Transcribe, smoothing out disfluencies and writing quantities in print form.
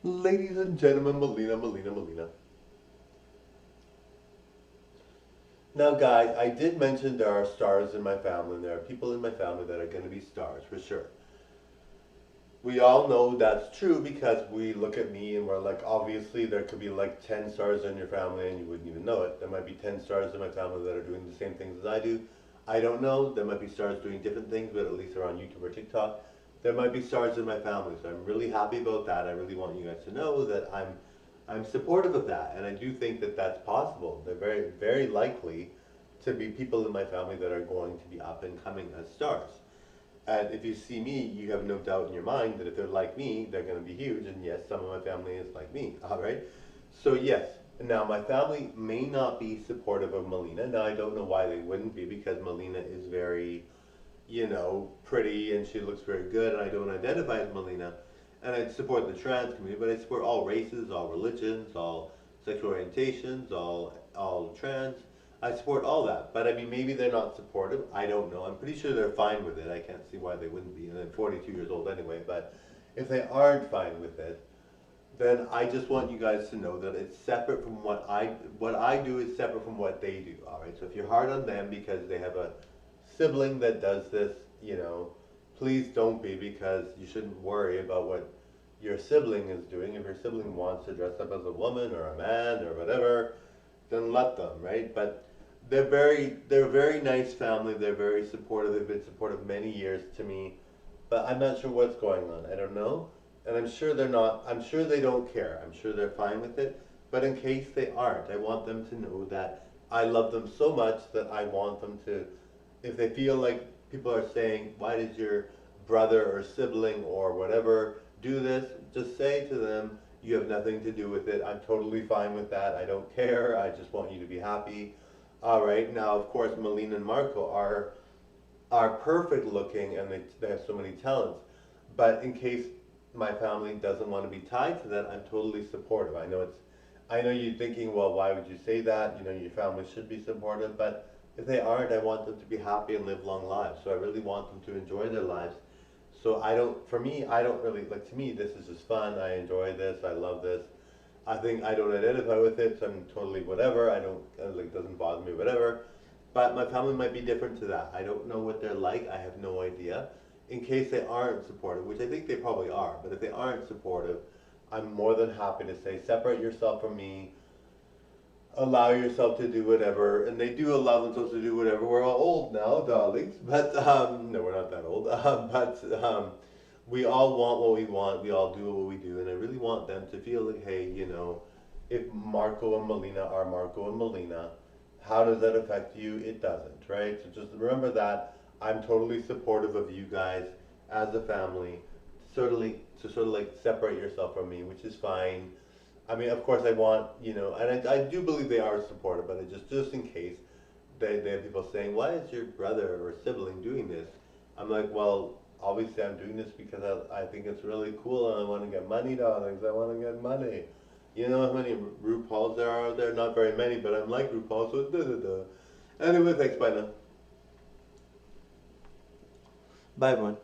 Ladies and gentlemen, Melina. Now, guys, I did mention there are stars in my family, and there are people in my family that are going to be stars for sure. We all know that's true because we look at me and we're like, obviously, there could be like 10 stars in your family and you wouldn't even know it. There might be 10 stars in my family that are doing the same things as I do. I don't know. There might be stars doing different things, but at least they're on YouTube or TikTok. There might be stars in my family, so I'm really happy about that. I really want you guys to know that I'm supportive of that, and I do think that that's possible. They're very likely to be people in my family that are going to be up and coming as stars. And if you see me, you have no doubt in your mind that if they're like me, they're going to be huge. And yes, some of my family is like me. All right. So yes. Now my family may not be supportive of Melina. Now I don't know why they wouldn't be because Melina is very, pretty and she looks very good. And I don't identify as Melina. And I support the trans community, but I support all races, all religions, all sexual orientations, all trans. I support all that, but I mean, maybe they're not supportive. I don't know. I'm pretty sure they're fine with it. I can't see why they wouldn't be. And I'm 42 years old anyway. But if they aren't fine with it, then I just want you guys to know that it's separate from what I do is separate from what they do. All right. So if you're hard on them because they have a sibling that does this, please don't be because you shouldn't worry about what your sibling is doing. If your sibling wants to dress up as a woman or a man or whatever, then let them, right? But they're a very nice family. They're very supportive. They've been supportive many years to me, but I'm not sure what's going on. I don't know, and I'm sure they're not. I'm sure they don't care. I'm sure they're fine with it. But in case they aren't, I want them to know that I love them so much that I want them to, if they feel like people are saying, "Why did your brother or sibling or whatever do this?" Just say to them, you have nothing to do with it. I'm totally fine with that. I don't care. I just want you to be happy. All right. Now, of course, Melina and Marco are perfect looking and they have so many talents. But in case my family doesn't want to be tied to that, I'm totally supportive. I know you're thinking, well, why would you say that? Your family should be supportive, but if they aren't, I want them to be happy and live long lives. So I really want them to enjoy their lives. So for me, I don't really, like to me, this is just fun. I enjoy this. I love this. I think I don't identify with it, so I'm totally whatever. I don't, like, doesn't bother me, whatever. But my family might be different to that. I don't know what they're like. I have no idea. In case they aren't supportive, which I think they probably are, but if they aren't supportive, I'm more than happy to say, separate yourself from me, allow yourself to do whatever, and they do allow themselves to do whatever. We're all old now, darlings, but no, we're not that old. But we all want what we want. We all do what we do, and I really want them to feel like, hey, if Marco and Melina are Marco and Melina, how does that affect you? It doesn't, right? So just remember that I'm totally supportive of you guys as a family. Sort of like separate yourself from me, which is fine. I mean, of course, I want, and I do believe they are supportive, but just in case they have people saying, why is your brother or sibling doing this? I'm like, well, obviously I'm doing this because I think it's really cool and I want to get money, darlings. I want to get money. You know how many RuPauls there are out there? Not very many, but I'm like RuPaul, so da da da. Anyway, thanks, bye now. Bye, everyone.